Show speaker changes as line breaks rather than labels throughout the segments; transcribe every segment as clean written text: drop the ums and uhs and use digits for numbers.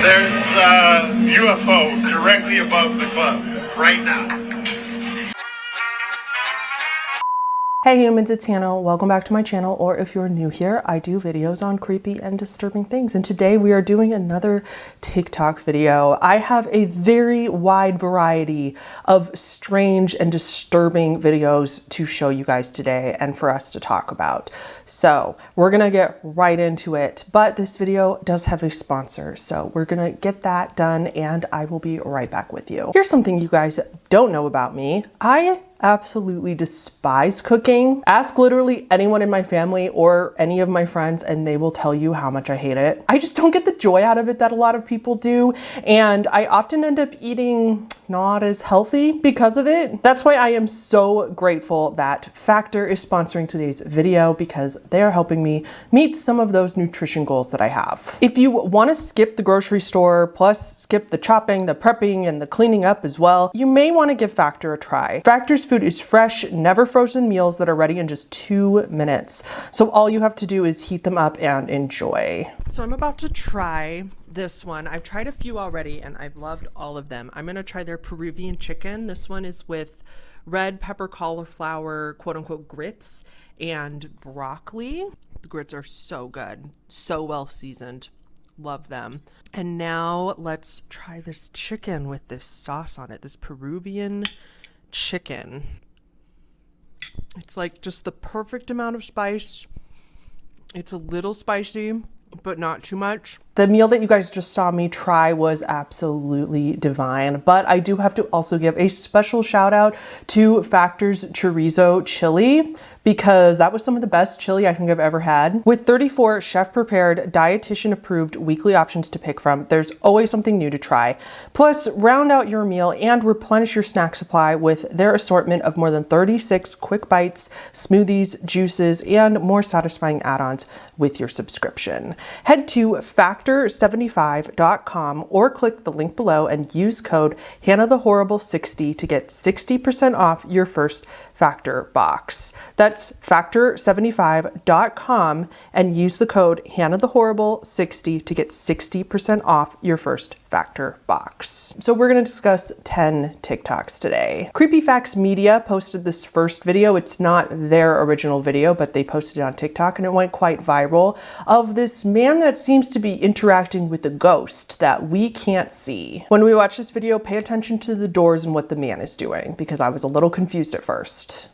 There's a UFO directly above the club right now.
Hey humans, it's Hannah. Welcome back to my channel, or if you're new here, I do videos on creepy and disturbing things. And today we are doing another TikTok video. I have a very wide variety of strange and disturbing videos to show you guys today and for us to talk about. So we're gonna get right into it, but this video does have a sponsor. So we're gonna get that done and I will be right back with you. Here's something you guys don't know about me. I absolutely despise cooking. Ask literally anyone in my family or any of my friends and they will tell you how much I hate it. I just don't get the joy out of it that a lot of people do, and I often end up eating not as healthy because of it. That's why I am so grateful that Factor is sponsoring today's video, because they are helping me meet some of those nutrition goals that I have. If you want to skip the grocery store, plus skip the chopping, the prepping, and the cleaning up as well, you may want to give Factor a try. Factor's food is fresh, never frozen meals that are ready in just 2 minutes. So all you have to do is heat them up and enjoy. So I'm about to try this one. I've tried a few already and I've loved all of them. I'm gonna try their Peruvian chicken. This one is with red pepper cauliflower, quote unquote, grits and broccoli. The grits are so good, so well seasoned. Love them. And now let's try this chicken with this sauce on it, this Peruvian chicken. It's like just the perfect amount of spice. It's a little spicy, but not too much. The meal that you guys just saw me try was absolutely divine, but I do have to also give a special shout out to Factor's chorizo chili, because that was some of the best chili I think I've ever had. With 34 chef-prepared, dietitian-approved weekly options to pick from, there's always something new to try. Plus, round out your meal and replenish your snack supply with their assortment of more than 36 quick bites, smoothies, juices, and more satisfying add-ons with your subscription. Head to Factor75.com or click the link below and use code HannahTheHorrible60 to get 60% off your first Factor box. That's Factor75.com and use the code HannahTheHorrible60 to get 60% off your first Factor box. So we're going to discuss 10 TikToks today. Creepy Facts Media posted this first video. It's not their original video, but they posted it on TikTok and it went quite viral, of this man that seems to be interacting with a ghost that we can't see. When we watch this video, pay attention to the doors and what the man is doing, because I was a little confused at first.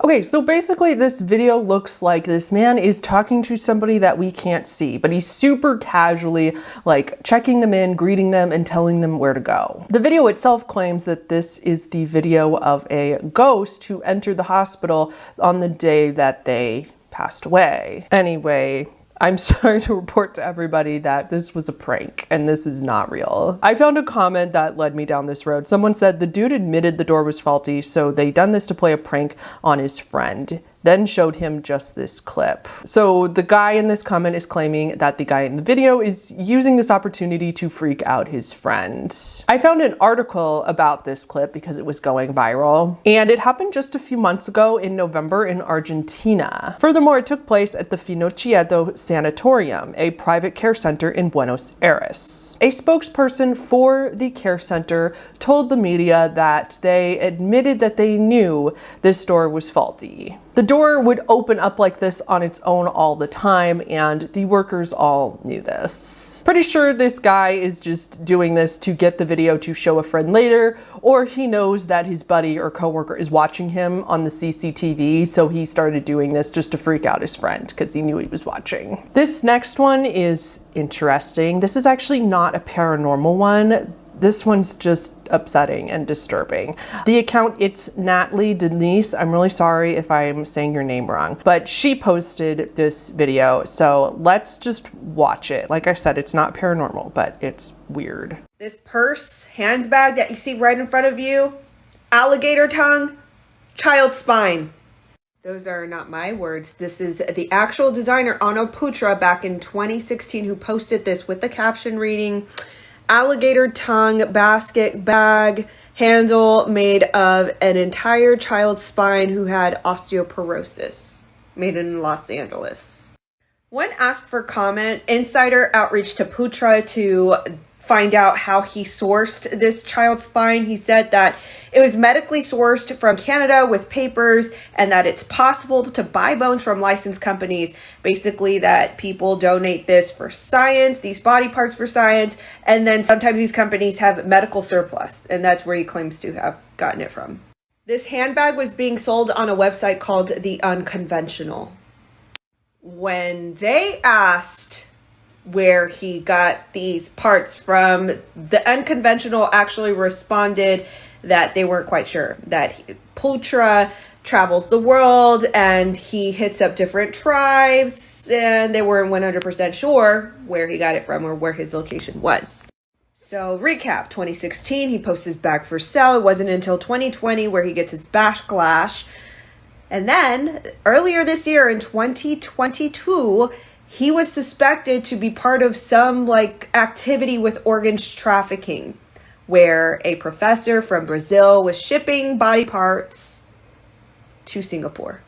Okay, so basically this video looks like this man is talking to somebody that we can't see, but he's super casually like checking them in, greeting them, and telling them where to go. The video itself claims that this is the video of a ghost who entered the hospital on the day that they passed away. Anyway, I'm sorry to report to everybody that this was a prank and this is not real. I found a comment that led me down this road. Someone said the dude admitted the door was faulty, so they done this to play a prank on his friend, then showed him just this clip. So the guy in this comment is claiming that the guy in the video is using this opportunity to freak out his friend. I found an article about this clip because it was going viral, and it happened just a few months ago in November in Argentina. Furthermore, it took place at the Finocchieto Sanatorium, a private care center in Buenos Aires. A spokesperson for the care center told the media that they admitted that they knew this door was faulty. The door would open up like this on its own all the time, and the workers all knew this. Pretty sure this guy is just doing this to get the video to show a friend later, or he knows that his buddy or coworker is watching him on the CCTV, so he started doing this just to freak out his friend because he knew he was watching. This next one is interesting. This is actually not a paranormal one. this one's just upsetting and disturbing. The account, it's Natalie Denise. I'm really sorry if I'm saying your name wrong, but she posted this video. So let's just watch it. Like I said, it's not paranormal, but it's weird.
This purse, handbag that you see right in front of you, alligator tongue, child spine. Those are not my words. This is the actual designer, Anna Putra, back in 2016, who posted this with the caption reading, alligator tongue basket bag handle made of an entire child's spine who had osteoporosis, made in Los Angeles. When asked for comment, Insider outreached to Putra to find out how he sourced this child's spine. He said that it was medically sourced from Canada with papers, and that it's possible to buy bones from licensed companies. Basically, that people donate this for science, these body parts for science, and then sometimes these companies have medical surplus, and that's where he claims to have gotten it from. This handbag was being sold on a website called The Unconventional. When they asked where he got these parts from, The Unconventional actually responded that they weren't quite sure, that Putra travels the world and he hits up different tribes, and they weren't 100% sure where he got it from or where his location was. So recap, 2016, he posts his bag for sale. It wasn't until 2020 where he gets his backlash. And then earlier this year in 2022, he was suspected to be part of some activity with organs trafficking, where a professor from Brazil was shipping body parts to Singapore.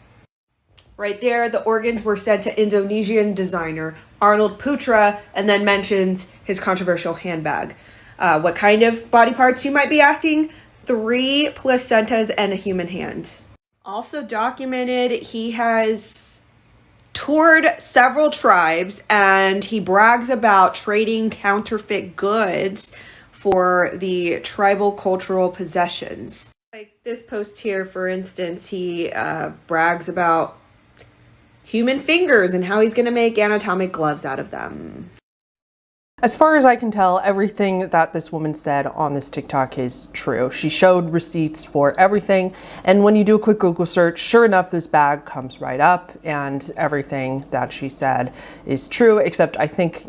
Right there, the organs were sent to Indonesian designer Arnold Putra, and then mentions his controversial handbag. What kind of body parts, you might be asking? 3 placentas and a human hand. Also documented, he has toured several tribes, and he brags about trading counterfeit goods for the tribal cultural possessions. Like this post here, for instance, he brags about human fingers and how he's going to make anatomic gloves out of them.
As far as I can tell, everything that this woman said on this TikTok is true. She showed receipts for everything, and when you do a quick Google search, sure enough, this bag comes right up, and everything that she said is true, except I think,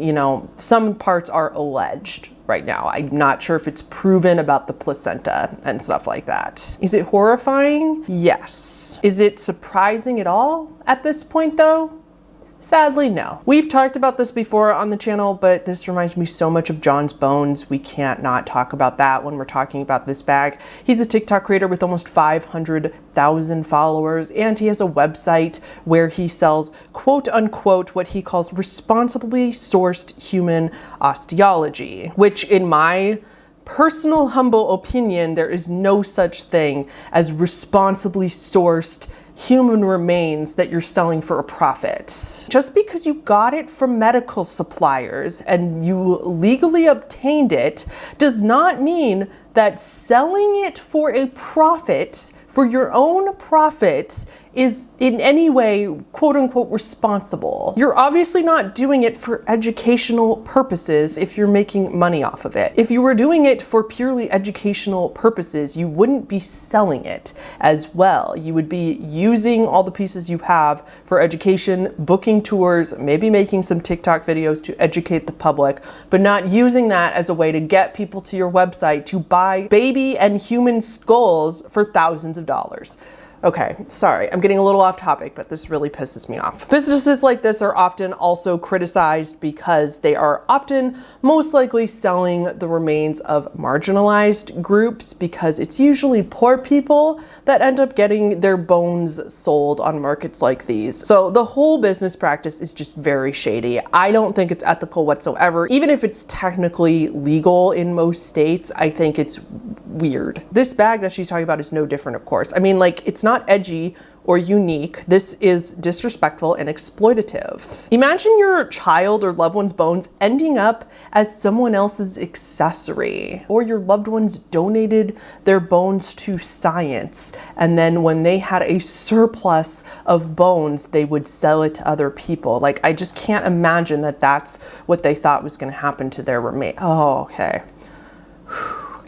some parts are alleged right now. I'm not sure if it's proven about the placenta and stuff like that. Is it horrifying? Yes. Is it surprising at all at this point, though? Sadly, no. We've talked about this before on the channel, but this reminds me so much of John's Bones. We can't not talk about that when we're talking about this bag. He's a TikTok creator with almost 500,000 followers, and he has a website where he sells quote unquote what he calls responsibly sourced human osteology, which in my personal humble opinion, there is no such thing as responsibly sourced human remains that you're selling for a profit. Just because you got it from medical suppliers and you legally obtained it does not mean that selling it for a profit, for your own profit, is in any way quote unquote responsible. You're obviously not doing it for educational purposes if you're making money off of it. If you were doing it for purely educational purposes, you wouldn't be selling it as well. You would be using all the pieces you have for education, booking tours, maybe making some TikTok videos to educate the public, but not using that as a way to get people to your website to buy baby and human skulls for thousands of dollars. Okay, sorry, I'm getting a little off topic, but this really pisses me off. Businesses like this are often also criticized because they are often most likely selling the remains of marginalized groups, because it's usually poor people that end up getting their bones sold on markets like these. So the whole business practice is just very shady. I don't think it's ethical whatsoever. Even if it's technically legal in most states, I think it's weird. This bag that she's talking about is no different, of course. I mean, it's not edgy or unique. This is disrespectful and exploitative. Imagine your child or loved one's bones ending up as someone else's accessory, or your loved ones donated their bones to science, and then when they had a surplus of bones, they would sell it to other people. I just can't imagine that that's what they thought was going to happen to their remains. Oh, okay.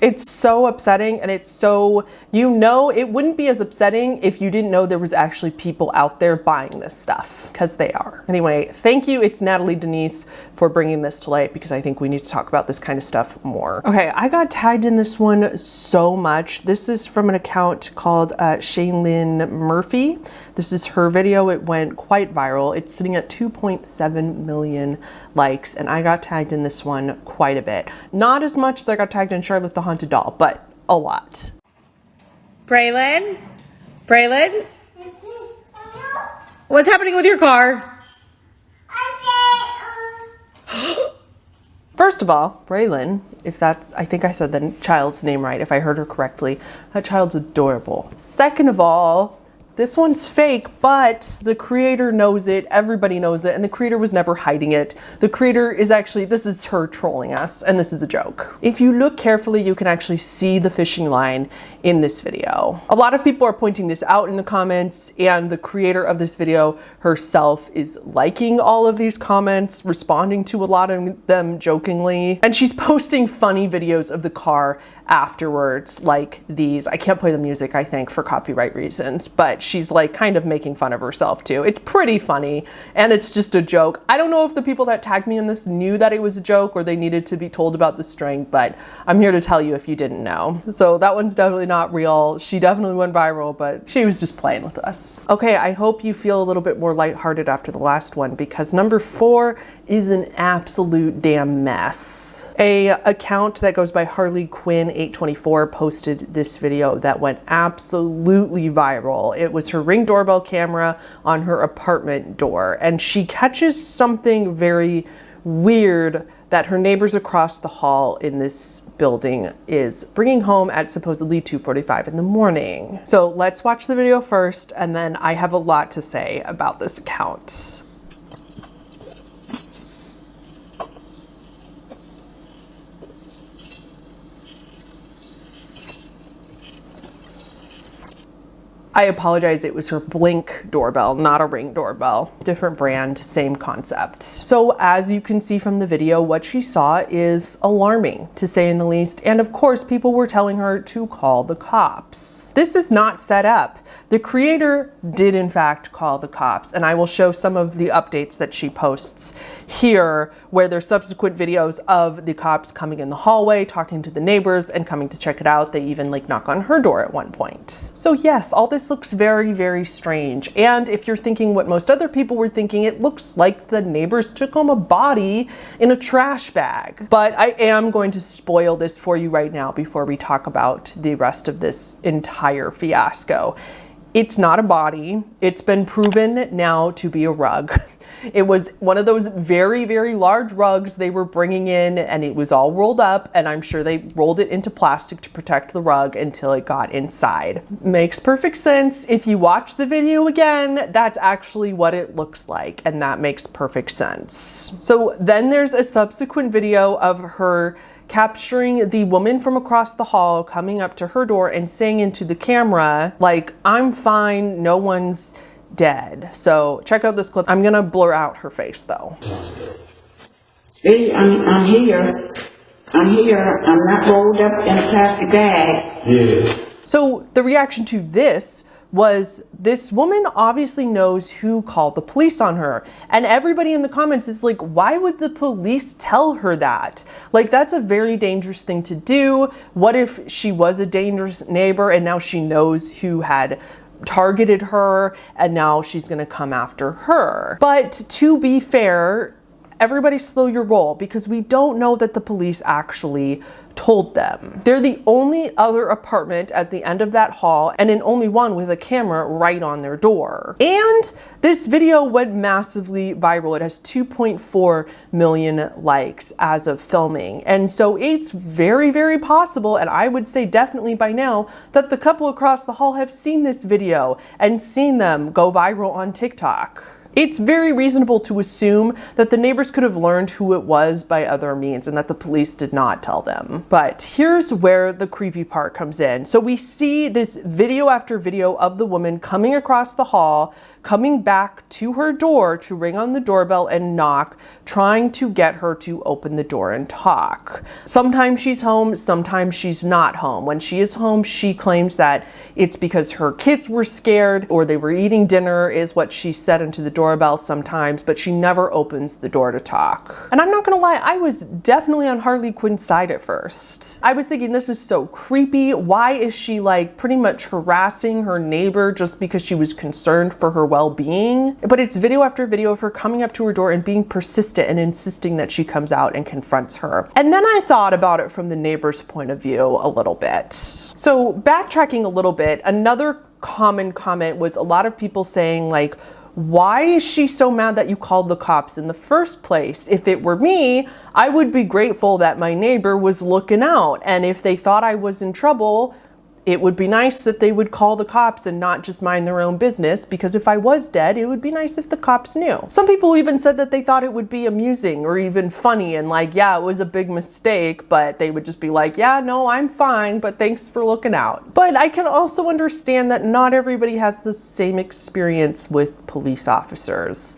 It's so upsetting, and it's so, you know, it wouldn't be as upsetting if you didn't know there was actually people out there buying this stuff, because they are. Anyway, thank you. It's Natalie Denise for bringing this to light, because I think we need to talk about this kind of stuff more. Okay, I got tagged in this one so much. This is from an account called Shaylin Murphy. This is her video. It went quite viral. It's sitting at 2.7 million likes, and I got tagged in this one quite a bit. Not as much as I got tagged in Charlotte the Haunted Doll, but a lot.
Braylon? Braylon? What's happening with your car?
First of all, Braylon, if that's, I think I said the child's name right, if I heard her correctly, that child's adorable. Second of all, this one's fake, but the creator knows it, everybody knows it, and the creator was never hiding it. The creator is actually, this is her trolling us, and this is a joke. If you look carefully, you can actually see the fishing line in this video. A lot of people are pointing this out in the comments, and the creator of this video herself is liking all of these comments, responding to a lot of them jokingly, and she's posting funny videos of the car afterwards, like these. I can't play the music, I think, for copyright reasons, but she's like kind of making fun of herself too. It's pretty funny, and it's just a joke. I don't know if the people that tagged me in this knew that it was a joke or they needed to be told about the string, but I'm here to tell you if you didn't know. So that one's definitely not real. She definitely went viral, but she was just playing with us. Okay, I hope you feel a little bit more lighthearted after the last one, because number 4 is an absolute damn mess. A account that goes by Harley Quinn 824 posted this video that went absolutely viral. It was her Ring doorbell camera on her apartment door, and she catches something very weird that her neighbors across the hall in this building is bringing home at supposedly 2:45 in the morning. So let's watch the video first, and then I have a lot to say about this account. I apologize, it was her Blink doorbell, not a Ring doorbell. Different brand, same concept. So as you can see from the video, what she saw is alarming, to say in the least. And of course, people were telling her to call the cops. This is not set up. The creator did in fact call the cops, and I will show some of the updates that she posts here, where there's subsequent videos of the cops coming in the hallway, talking to the neighbors, and coming to check it out. They even like knock on her door at one point. So yes, all this looks very, very strange. And if you're thinking what most other people were thinking, it looks like the neighbors took home a body in a trash bag. But I am going to spoil this for you right now before we talk about the rest of this entire fiasco. It's not a body. It's been proven now to be a rug. It was one of those very, very large rugs they were bringing in, and it was all rolled up, and I'm sure they rolled it into plastic to protect the rug until it got inside. Makes perfect sense. If you watch the video again, that's actually what it looks like, and that makes perfect sense. So then there's a subsequent video of her capturing the woman from across the hall coming up to her door and saying into the camera, like, "I'm fine, no one's dead." So check out this clip. I'm gonna blur out her face though.
See, I'm here. I'm here. I'm not rolled up in a plastic bag.
Yeah.
So the reaction to this was, this woman obviously knows who called the police on her. And everybody in the comments is like, why would the police tell her that? Like, that's a very dangerous thing to do. What if she was a dangerous neighbor and now she knows who had targeted her and now she's gonna come after her? But to be fair, everybody slow your roll, because we don't know that the police actually told them. They're the only other apartment at the end of that hall, and in only one with a camera right on their door. And this video went massively viral. It has 2.4 million likes as of filming. And so it's very, very possible, and I would say definitely by now, that the couple across the hall have seen this video and seen them go viral on TikTok. It's very reasonable to assume that the neighbors could have learned who it was by other means and that the police did not tell them. But here's where the creepy part comes in. So we see this video after video of the woman coming across the hall, coming back to her door to ring on the doorbell and knock, trying to get her to open the door and talk. Sometimes she's home, sometimes she's not home. When she is home, she claims that it's because her kids were scared or they were eating dinner, is what she said into the doorbell sometimes, but she never opens the door to talk. And I'm not gonna lie, I was definitely on Harley Quinn's side at first. I was thinking, this is so creepy. Why is she like pretty much harassing her neighbor just because she was concerned for her well-being? But it's video after video of her coming up to her door and being persistent and insisting that she comes out and confronts her. And then I thought about it from the neighbor's point of view a little bit. So backtracking a little bit, another common comment was a lot of people saying like, why is she so mad that you called the cops in the first place? If it were me, I would be grateful that my neighbor was looking out. And if they thought I was in trouble, it would be nice that they would call the cops and not just mind their own business, because if I was dead, it would be nice if the cops knew. Some people even said that they thought it would be amusing or even funny and like, yeah, it was a big mistake, but they would just be like, yeah, no, I'm fine, but thanks for looking out. But I can also understand that not everybody has the same experience with police officers.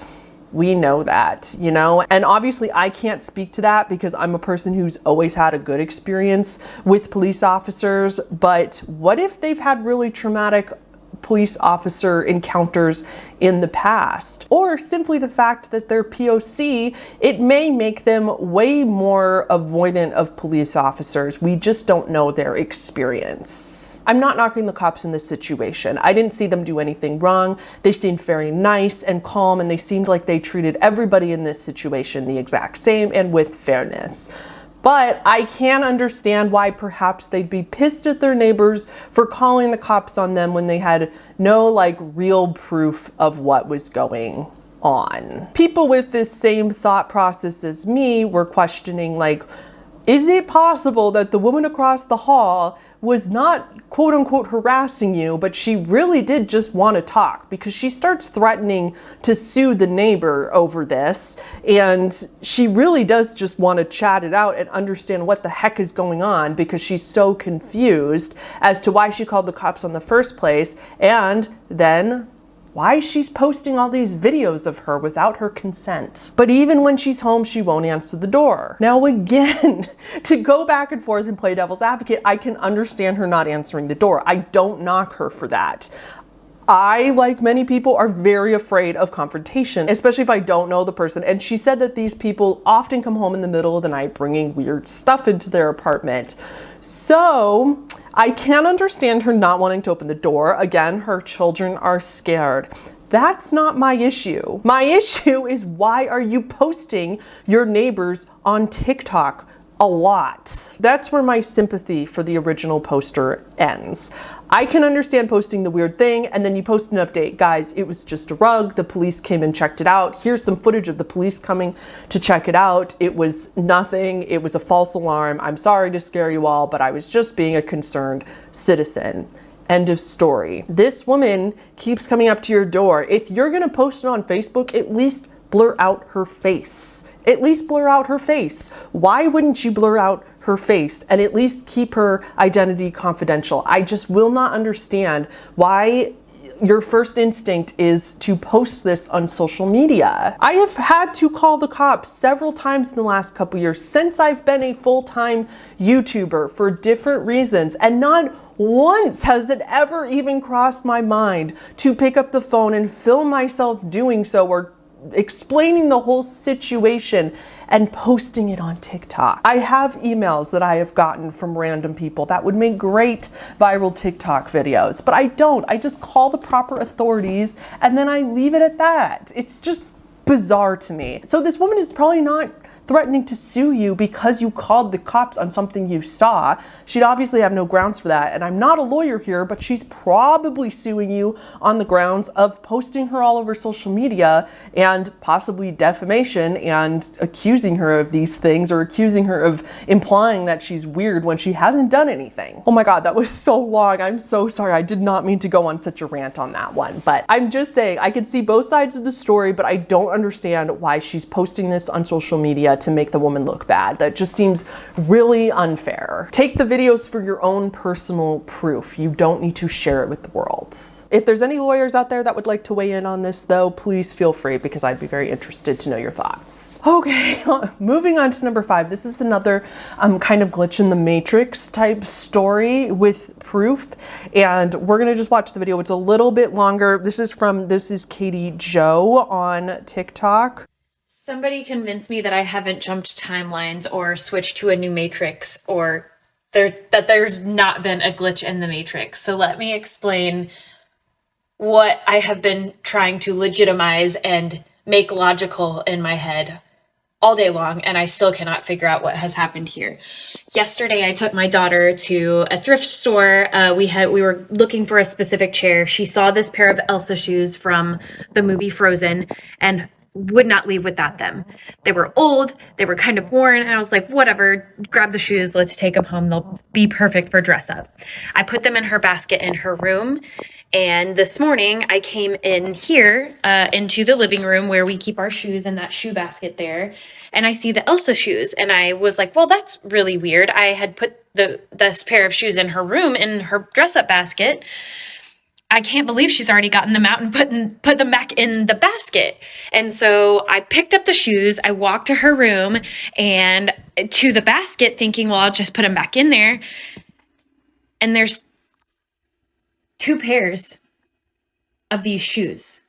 We know that, you know, and obviously I can't speak to that because I'm a person who's always had a good experience with police officers. But what if they've had really traumatic police officer encounters in the past, or simply the fact that they're POC, it may make them way more avoidant of police officers. We just don't know their experience. I'm not knocking the cops in this situation. I didn't see them do anything wrong. They seemed very nice and calm, and they seemed like they treated everybody in this situation the exact same and with fairness. But I can understand why perhaps they'd be pissed at their neighbors for calling the cops on them when they had no like real proof of what was going on. People with this same thought process as me were questioning like, is it possible that the woman across the hall was not quote unquote harassing you, but she really did just want to talk? Because she starts threatening to sue the neighbor over this, and she really does just want to chat it out and understand what the heck is going on, because she's so confused as to why she called the cops on the first place, and then why she's posting all these videos of her without her consent. But even when she's home, she won't answer the door. Now again, to go back and forth and play devil's advocate, I can understand her not answering the door. I don't knock her for that. I, like many people, are very afraid of confrontation, especially if I don't know the person. And she said that these people often come home in the middle of the night bringing weird stuff into their apartment. So I can understand her not wanting to open the door. Again, her children are scared. That's not my issue. My issue is, why are you posting your neighbors on TikTok a lot? That's where my sympathy for the original poster ends. I can understand posting the weird thing and then you post an update. Guys, it was just a rug. The police came and checked it out. Here's some footage of the police coming to check it out. It was nothing. It was a false alarm. I'm sorry to scare you all, but I was just being a concerned citizen. End of story. This woman keeps coming up to your door. If you're gonna post it on Facebook, at least blur out her face. At least blur out her face. Why wouldn't you blur out her face and at least keep her identity confidential? I just will not understand why your first instinct is to post this on social media. I have had to call the cops several times in the last couple years since I've been a full-time YouTuber for different reasons, and not once has it ever even crossed my mind to pick up the phone and film myself doing so, or explaining the whole situation and posting it on TikTok. I have emails that I have gotten from random people that would make great viral TikTok videos, but I don't. I just call the proper authorities and then I leave it at that. It's just bizarre to me. So this woman is probably not threatening to sue you because you called the cops on something you saw. She'd obviously have no grounds for that. And I'm not a lawyer here, but she's probably suing you on the grounds of posting her all over social media and possibly defamation and accusing her of these things, or accusing her of implying that she's weird when she hasn't done anything. Oh my God, that was so long. I'm so sorry. I did not mean to go on such a rant on that one, but I'm just saying I can see both sides of the story, but I don't understand why she's posting this on social media to make the woman look bad. That just seems really unfair. Take the videos for your own personal proof. You don't need to share it with the world. If there's any lawyers out there that would like to weigh in on this though, please feel free, because I'd be very interested to know your thoughts. Okay, moving on to number 5. This is another kind of glitch in the matrix type story with proof, and we're gonna just watch the video. It's a little bit longer. This is Katie Joe on TikTok.
Somebody convinced me that I haven't jumped timelines or switched to a new matrix, or that there's not been a glitch in the matrix. So let me explain what I have been trying to legitimize and make logical in my head all day long, and I still cannot figure out what has happened here. Yesterday, I took my daughter to a thrift store. We were looking for a specific chair. She saw this pair of Elsa shoes from the movie Frozen and would not leave without them. They were old, they were kind of worn, and I was like, whatever, grab the shoes, let's take them home. They'll be perfect for dress up. I put them in her basket in her room, and this morning I came in here into the living room where we keep our shoes in that shoe basket there, and I see the Elsa shoes, and I was like, well, that's really weird. I had put this pair of shoes in her room in her dress up basket. I can't believe she's already gotten them out and put them back in the basket. And so I picked up the shoes, I walked to her room and to the basket thinking, well, I'll just put them back in there. And there's 2 pairs of these shoes.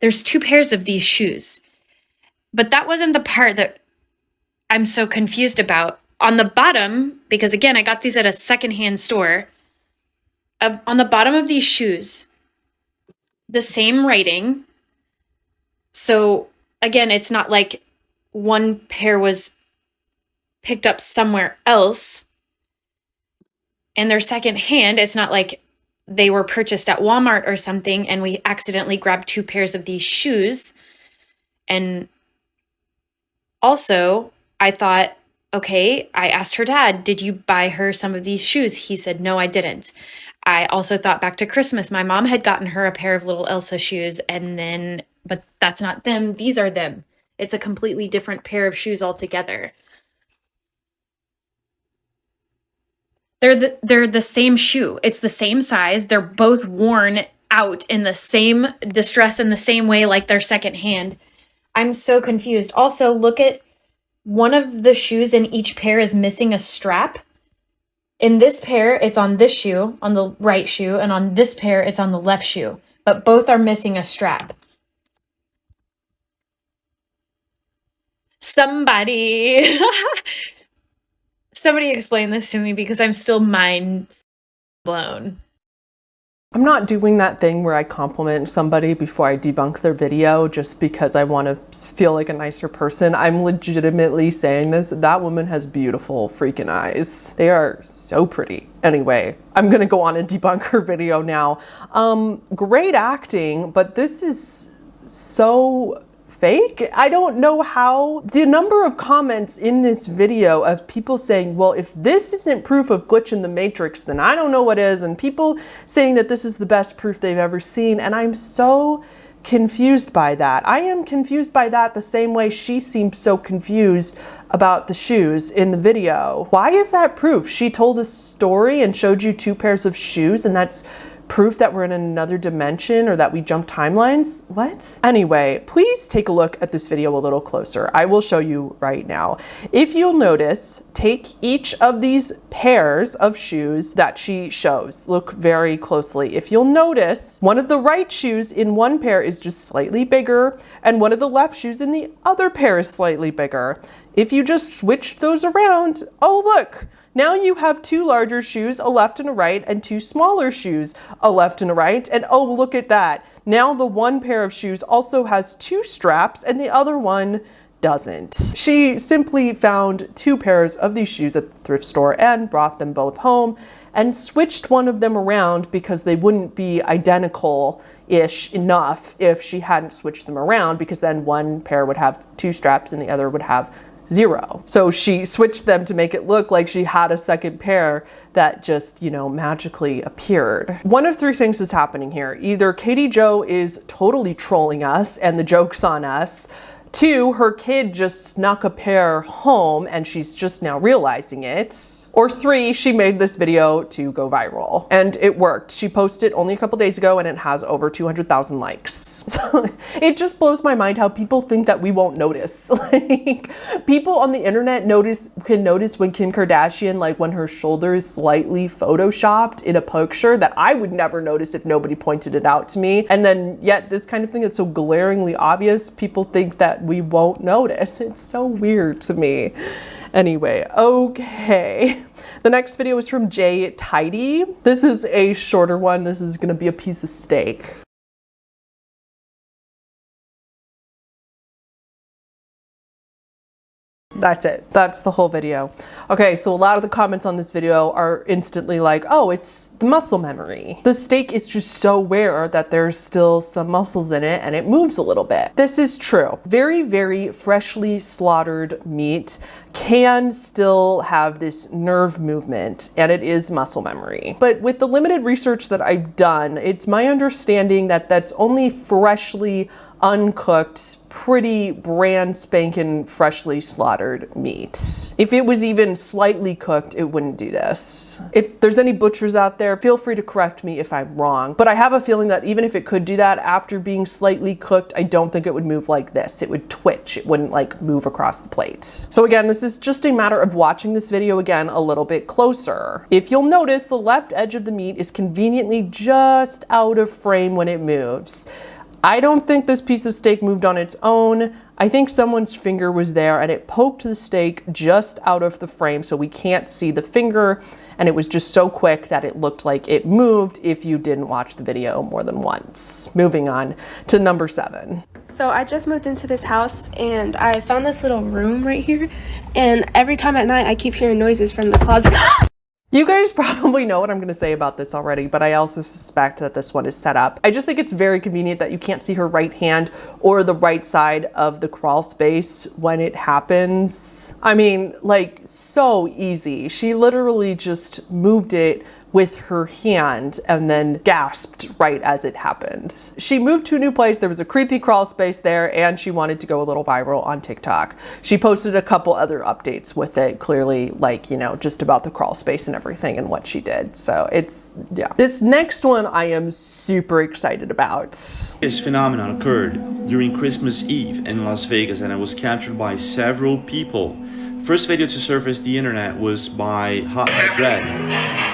There's 2 pairs of these shoes. But that wasn't the part that I'm so confused about. On the bottom, because again, I got these at a secondhand store, on the bottom of these shoes, the same writing. So again, it's not like one pair was picked up somewhere else and they're secondhand. It's not like they were purchased at Walmart or something and we accidentally grabbed 2 pairs of these shoes. And also, I thought, okay, I asked her dad, did you buy her some of these shoes? He said, no, I didn't. I also thought back to Christmas. My mom had gotten her a pair of little Elsa shoes, but that's not them. These are them. It's a completely different pair of shoes altogether. They're the same shoe. It's the same size. They're both worn out in the same distress in the same way, like they're secondhand. I'm so confused. Also, look at one of the shoes in each pair is missing a strap. In this pair, it's on this shoe, on the right shoe, and on this pair, it's on the left shoe. But both are missing a strap. Somebody explain this to me, because I'm still mind blown.
I'm not doing that thing where I compliment somebody before I debunk their video just because I want to feel like a nicer person. I'm legitimately saying this. That woman has beautiful freaking eyes. They are so pretty. Anyway, I'm gonna go on and debunk her video now. Great acting, but this is so fake. I don't know how. The number of comments in this video of people saying, well, if this isn't proof of glitch in the matrix, then I don't know what is, and people saying that this is the best proof they've ever seen, and I'm so confused by that. I am confused by that the same way she seemed so confused about the shoes in the video. Why is that proof? She told a story and showed you 2 pairs of shoes, and that's proof that we're in another dimension or that we jump timelines? What? Anyway, please take a look at this video a little closer. I will show you right now. If you'll notice, take each of these pairs of shoes that she shows. Look very closely. If you'll notice, one of the right shoes in one pair is just slightly bigger, and one of the left shoes in the other pair is slightly bigger. If you just switched those around, oh look, now you have 2 larger shoes, a left and a right, and 2 smaller shoes, a left and a right. And oh, look at that. Now the one pair of shoes also has 2 straps and the other one doesn't. She simply found 2 pairs of these shoes at the thrift store and brought them both home and switched one of them around because they wouldn't be identical-ish enough if she hadn't switched them around, because then one pair would have 2 straps and the other would have 0. So she switched them to make it look like she had a second pair that just, you know, magically appeared. One of 3 things is happening here. Either Katie Jo is totally trolling us and the joke's on us. 2, her kid just snuck a pair home and she's just now realizing it. Or 3, she made this video to go viral. And it worked. She posted only a couple days ago and it has over 200,000 likes. So it just blows my mind how people think that we won't notice. Like, people on the internet can notice when Kim Kardashian, like when her shoulder is slightly photoshopped in a picture, that I would never notice if nobody pointed it out to me. And then yet this kind of thing that's so glaringly obvious, people think that we won't notice. It's so weird to me. Anyway, okay. The next video is from Jay Tidy. This is a shorter one. This is gonna be a piece of steak. That's it. That's the whole video. Okay, so a lot of the comments on this video are instantly like, oh, it's the muscle memory. The steak is just so rare that there's still some muscles in it and it moves a little bit. This is true. Very, very freshly slaughtered meat can still have this nerve movement, and it is muscle memory. But with the limited research that I've done, it's my understanding that that's only freshly uncooked, pretty brand spanking freshly slaughtered meat. If it was even slightly cooked, it wouldn't do this. If there's any butchers out there, feel free to correct me if I'm wrong, but I have a feeling that even if it could do that after being slightly cooked, I don't think it would move like this. It would twitch. It wouldn't like move across the plate. So again, this is just a matter of watching this video again a little bit closer. If you'll notice, the left edge of the meat is conveniently just out of frame when it moves. I don't think this piece of steak moved on its own. I think someone's finger was there and it poked the steak just out of the frame so we can't see the finger, and it was just so quick that it looked like it moved if you didn't watch the video more than once. Moving on to number 7.
So I just moved into this house and I found this little room right here, and every time at night I keep hearing noises from the closet.
You guys probably know what I'm gonna say about this already, but I also suspect that this one is set up. I just think it's very convenient that you can't see her right hand or the right side of the crawl space when it happens. I mean, like, so easy. She literally just moved it with her hand and then gasped right as it happened. She moved to a new place, there was a creepy crawl space there, and she wanted to go a little viral on TikTok. She posted a couple other updates with it, clearly, like, you know, just about the crawl space and everything and what she did. So it's, yeah. This next one I am super excited about.
This phenomenon occurred during Christmas Eve in Las Vegas, and it was captured by several people. First video to surface the internet was by HannahTheHorrible.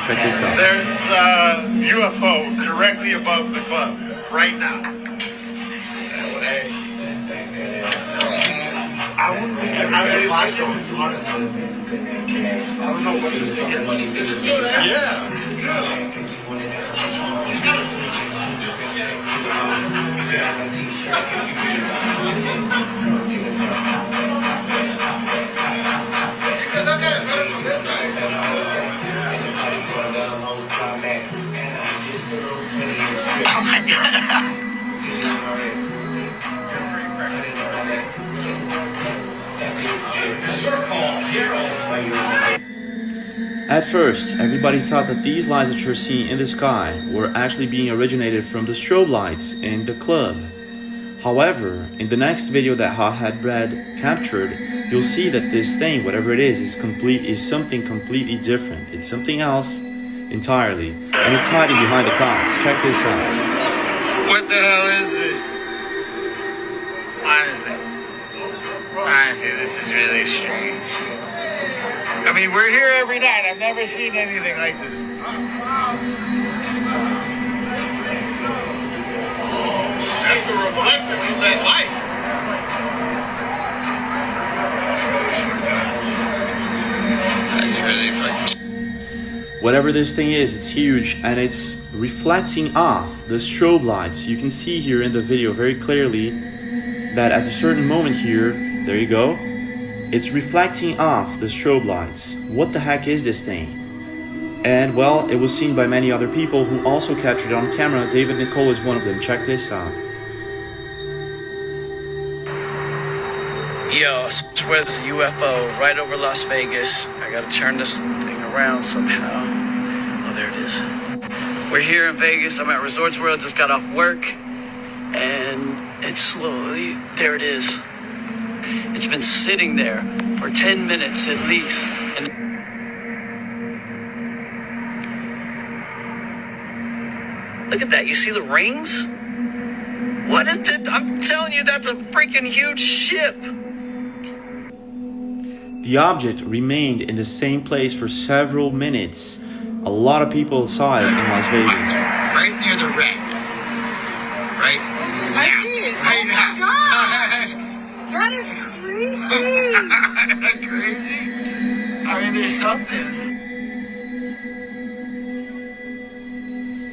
Check this out.
There's a UFO directly above the club right now. I wouldn't be honestly. I don't know what this is. Yeah. Oh my God.
At first, everybody thought that these lights that you're seeing in the sky were actually being originated from the strobe lights in the club. However, in the next video that HannahTheHorrible captured, you'll see that this thing, whatever it is something completely different. It's something else entirely, and it's hiding behind the clouds. Check this out.
What the hell is this? Honestly, this is really strange. I mean, we're here every night. I've never seen anything like this. That's the reflection of that light. That's really funny.
Whatever this thing is, it's huge, and it's reflecting off the strobe lights. You can see here in the video very clearly that at a certain moment here, There you go. It's reflecting off the strobe lights. What the heck is this thing? And well, it was seen by many other people who also captured it on camera. David Nicole is one of them. Check this out.
Yo, I swear there's a UFO right over Las Vegas. I gotta turn this thing around somehow. Oh, there it is. We're here in Vegas. I'm at Resorts World. Just got off work. And it's slowly, there it is. It's been sitting there for 10 minutes at least. And look at that. You see the rings? What is it? I'm telling you, that's a freaking huge ship.
The object remained in the same place for several minutes. A lot of people saw it in Las Vegas.
Right near the red. Right?
I see it. Oh my God. That is crazy.
Crazy? I mean, there's something.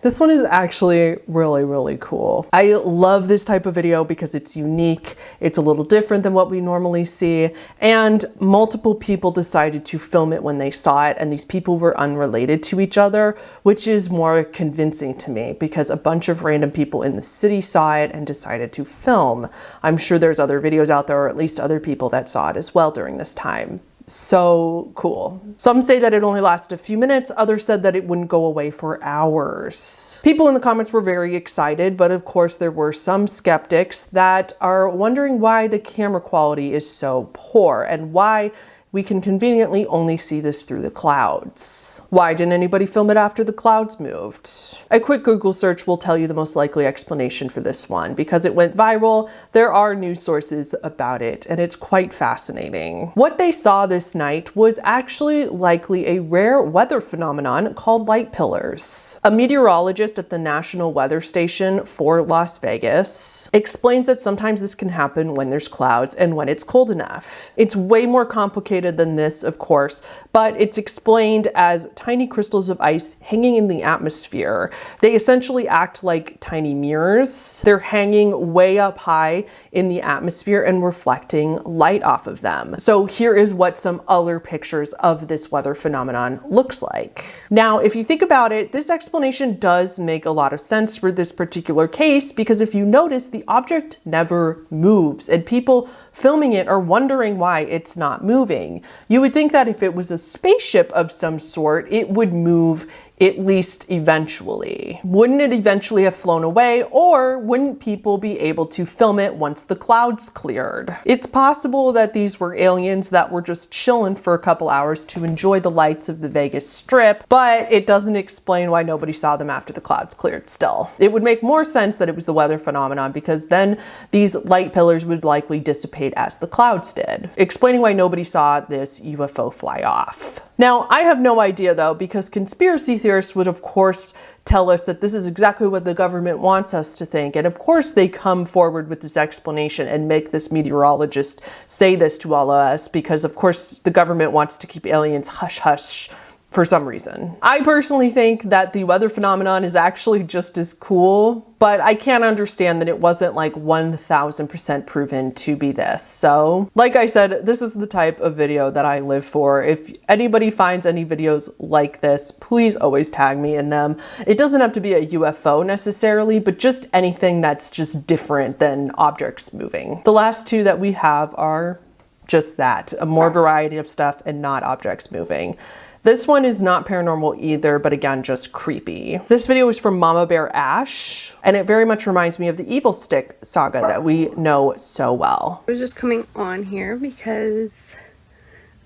This one is actually really, really cool. I love this type of video because it's unique, it's a little different than what we normally see, and multiple people decided to film it when they saw it, and these people were unrelated to each other, which is more convincing to me because a bunch of random people in the city saw it and decided to film. I'm sure there's other videos out there, or at least other people that saw it as well during this time. So cool. Some say that it only lasted a few minutes, others said that it wouldn't go away for hours. People in the comments were very excited, but of course there were some skeptics that are wondering why the camera quality is so poor and why we can conveniently only see this through the clouds. Why didn't anybody film it after the clouds moved? A quick Google search will tell you the most likely explanation for this one. Because it went viral, there are news sources about it, and it's quite fascinating. What they saw this night was actually likely a rare weather phenomenon called light pillars. A meteorologist at the National Weather Station for Las Vegas explains that sometimes this can happen when there's clouds and when it's cold enough. It's way more complicated than this, of course, but it's explained as tiny crystals of ice hanging in the atmosphere. They essentially act like tiny mirrors. They're hanging way up high in the atmosphere and reflecting light off of them. So here is what some other pictures of this weather phenomenon looks like. Now, if you think about it, this explanation does make a lot of sense for this particular case, because if you notice, the object never moves, and people filming it are wondering why it's not moving. You would think that if it was a spaceship of some sort, it would move at least eventually. Wouldn't it eventually have flown away, or wouldn't people be able to film it once the clouds cleared? It's possible that these were aliens that were just chilling for a couple hours to enjoy the lights of the Vegas Strip, but it doesn't explain why nobody saw them after the clouds cleared still. It would make more sense that it was the weather phenomenon, because then these light pillars would likely dissipate as the clouds did, explaining why nobody saw this UFO fly off. Now, I have no idea though, because conspiracy theorists would of course tell us that this is exactly what the government wants us to think. And of course they come forward with this explanation and make this meteorologist say this to all of us, because of course the government wants to keep aliens hush hush for some reason. I personally think that the weather phenomenon is actually just as cool, but I can't understand that it wasn't like 1000% proven to be this. So, like I said, this is the type of video that I live for. If anybody finds any videos like this, please always tag me in them. It doesn't have to be a UFO necessarily, but just anything that's just different than objects moving. The last two that we have are just that, a more variety of stuff and not objects moving. This one is not paranormal either, but again, just creepy. This video is from Mama Bear Ash, and it very much reminds me of the Evil Stick saga that we know so well.
I was just coming on here because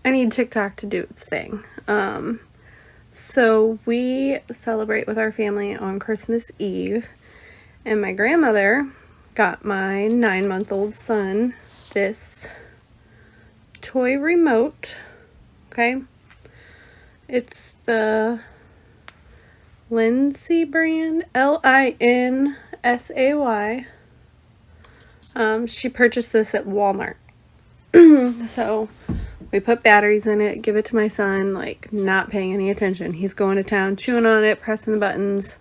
I need TikTok to do its thing. So we celebrate with our family on Christmas Eve, and my grandmother got my 9-month-old son this toy remote, okay? It's the Linsay brand, Linsay. She purchased this at Walmart. So we put batteries in it, give it to my son, like not paying any attention. He's going to town, chewing on it, pressing the buttons.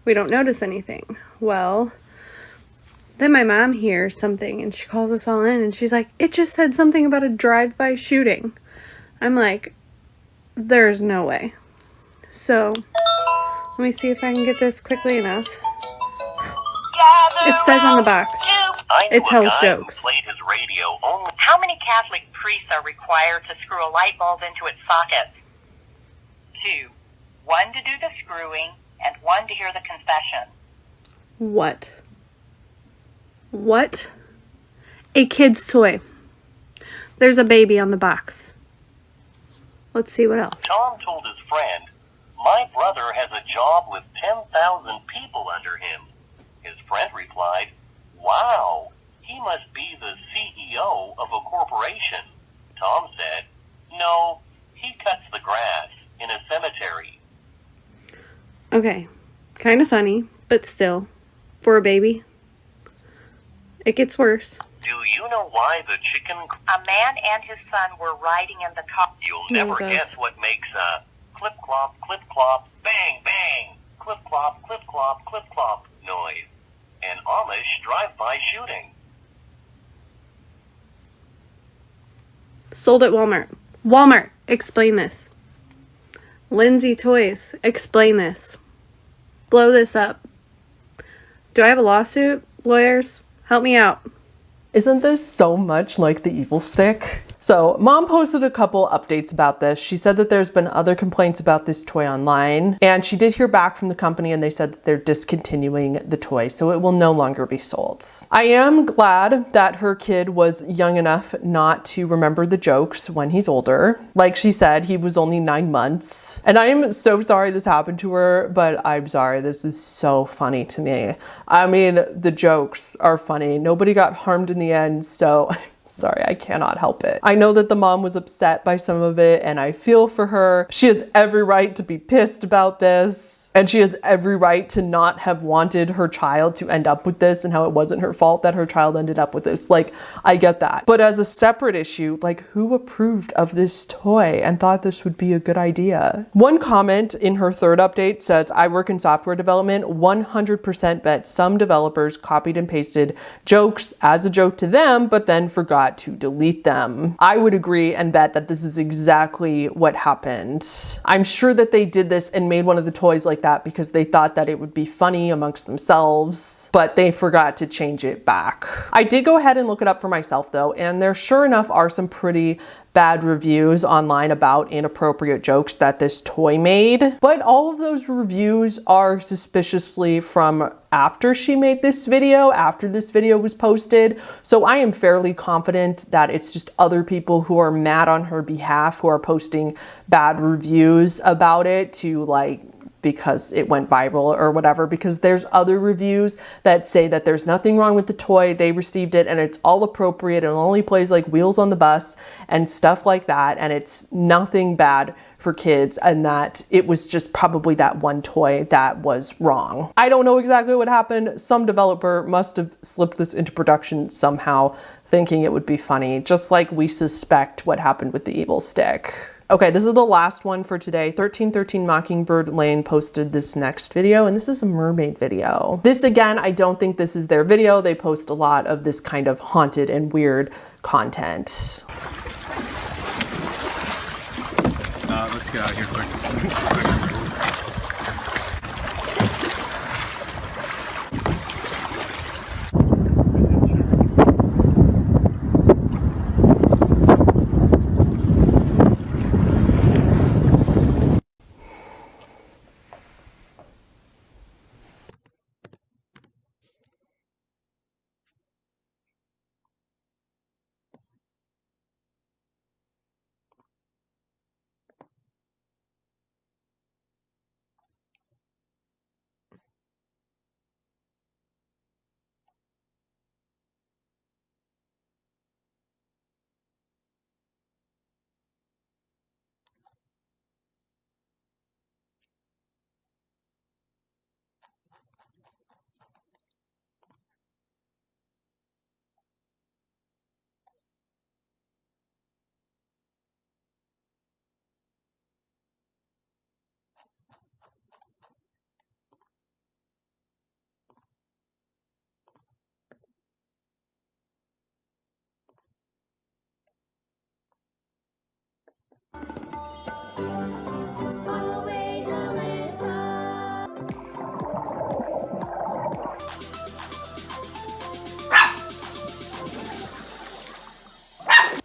We don't notice anything. Well, Then my mom hears something and she calls us all in and she's like, it just said something about a drive-by shooting. I'm like, there's no way. So, let me see if I can get this quickly enough. It says on the box, it tells jokes.
How many Catholic priests are required to screw a light bulb into its socket? 2. 1 to do the screwing and 1 to hear the confession.
What? What? A kid's toy. There's a baby on the box. Let's see what else.
Tom told his friend, "My brother has a job with 10,000 people under him." His friend replied, "Wow, he must be the CEO of a corporation." Tom said, "No, he cuts the grass in a cemetery."
Okay, kind of funny, but still, for a baby, it gets worse.
Do you know why the chicken...
A man and his son were riding in the car.
You'll never guess what makes a clip-clop, clip-clop, bang, bang, clip-clop, clip-clop, clip-clop noise. An Amish drive-by shooting.
Sold at Walmart. Walmart, explain this. Lindsay Toys, explain this. Blow this up. Do I have a lawsuit? Lawyers, help me out.
Isn't this so much like the evil stick? So mom posted a couple updates about this. She said that there's been other complaints about this toy online, and she did hear back from the company and they said that they're discontinuing the toy, so it will no longer be sold. I am glad that her kid was young enough not to remember the jokes when he's older. Like she said, he was only 9 months. And I am so sorry this happened to her, but I'm sorry, this is so funny to me. I mean, the jokes are funny. Nobody got harmed in the end, so sorry, I cannot help it. I know that the mom was upset by some of it and I feel for her. She has every right to be pissed about this, and she has every right to not have wanted her child to end up with this and how it wasn't her fault that her child ended up with this. Like, I get that. But as a separate issue, like, who approved of this toy and thought this would be a good idea? One comment in her third update says, I work in software development, 100% bet some developers copied and pasted jokes as a joke to them, but then forgot to delete them. I would agree and bet that this is exactly what happened. I'm sure that they did this and made one of the toys like that because they thought that it would be funny amongst themselves, but they forgot to change it back. I did go ahead and look it up for myself though, and there sure enough are some pretty bad reviews online about inappropriate jokes that this toy made. But all of those reviews are suspiciously from after she made this video, after this video was posted. So I am fairly confident that it's just other people who are mad on her behalf who are posting bad reviews about it to, like, because it went viral or whatever, because there's other reviews that say that there's nothing wrong with the toy, they received it and it's all appropriate and only plays like Wheels on the Bus and stuff like that, and it's nothing bad for kids, and that it was just probably that one toy that was wrong. I don't know exactly what happened. Some developer must have slipped this into production somehow, thinking it would be funny, just like we suspect what happened with the evil stick. Okay, this is the last one for today. 1313 Mockingbird Lane posted this next video, and this is a mermaid video. This, again, I don't think this is their video. They post a lot of this kind of haunted and weird content.
Let's get out of here quick.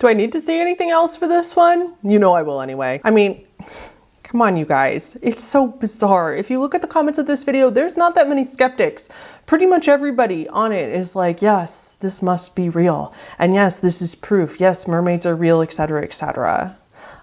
Do I need to say anything else for this one? You know I will anyway. I mean, come on, you guys. It's so bizarre. If you look at the comments of this video, there's not that many skeptics. Pretty much everybody on it is like, yes, this must be real. And yes, this is proof. Yes, mermaids are real, etc., etc.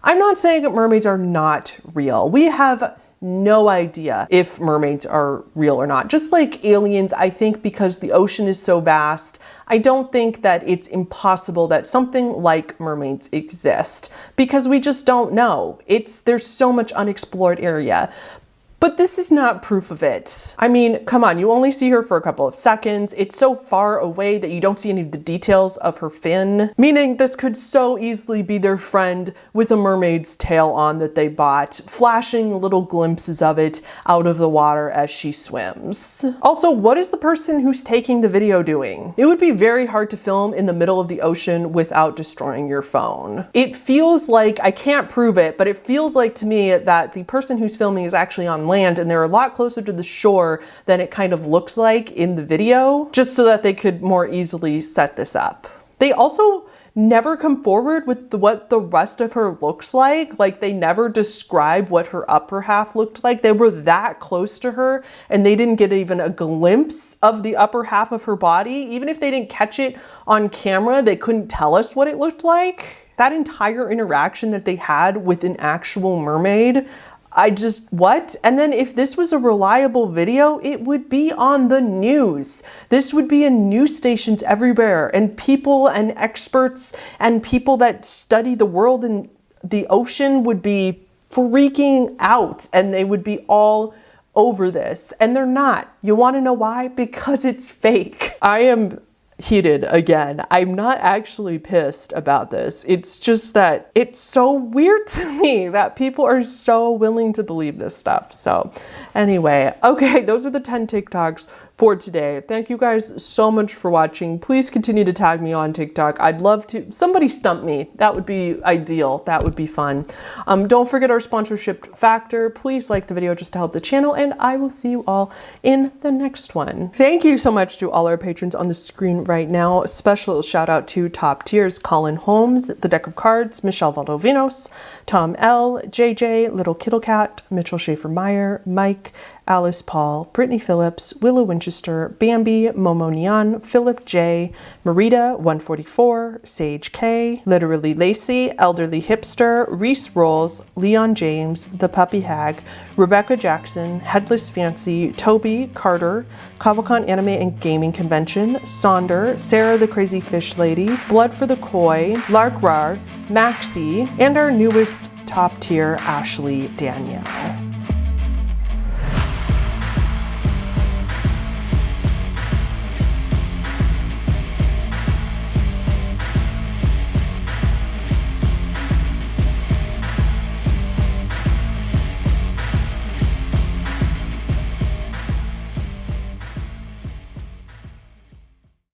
I'm not saying that mermaids are not real. We have no idea if mermaids are real or not. Just like aliens, I think because the ocean is so vast, I don't think that it's impossible that something like mermaids exist because we just don't know. There's so much unexplored area. But this is not proof of it. I mean, come on, you only see her for a couple of seconds. It's so far away that you don't see any of the details of her fin, meaning this could so easily be their friend with a mermaid's tail on that they bought, flashing little glimpses of it out of the water as she swims. Also, what is the person who's taking the video doing? It would be very hard to film in the middle of the ocean without destroying your phone. It feels like, I can't prove it, but it feels like to me that the person who's filming is actually on land and they're a lot closer to the shore than it kind of looks like in the video, just so that they could more easily set this up. They also never come forward with what the rest of her looks like. Like, they never describe what her upper half looked like. They were that close to her and they didn't get even a glimpse of the upper half of her body. Even if they didn't catch it on camera, they couldn't tell us what it looked like. That entire interaction that they had with an actual mermaid, what? And then if this was a reliable video, it would be on the news. This would be in news stations everywhere, and people and experts and people that study the world and the ocean would be freaking out and they would be all over this. And they're not. You want to know why? Because it's fake. I am heated again. I'm not actually pissed about this. It's just that it's so weird to me that people are so willing to believe this stuff. So anyway, okay, those are the 10 TikToks for today. Thank you guys so much for watching. Please continue to tag me on TikTok. I'd love to, somebody stump me. That would be ideal. That would be fun. Don't forget our sponsorship factor. Please like the video just to help the channel, and I will see you all in the next one. Thank you so much to all our patrons on the screen right now. A special shout out to top tiers: Colin Holmes, The Deck of Cards, Michelle Valdovinos, Tom L, JJ, Little Kittle Cat, Mitchell Schaefer-Meyer, Mike, Alice Paul, Brittany Phillips, Willow Winchester, Bambi, Momo Neon, Philip J, Marita 144, Sage K, Literally Lacey, Elderly Hipster, Reese Rolls, Leon James, The Puppy Hag, Rebecca Jackson, Headless Fancy, Toby, Carter, Comic-Con Anime and Gaming Convention, Sonder, Sarah the Crazy Fish Lady, Blood for the Koi, Lark Rar, Maxie, and our newest top tier, Ashley Danielle.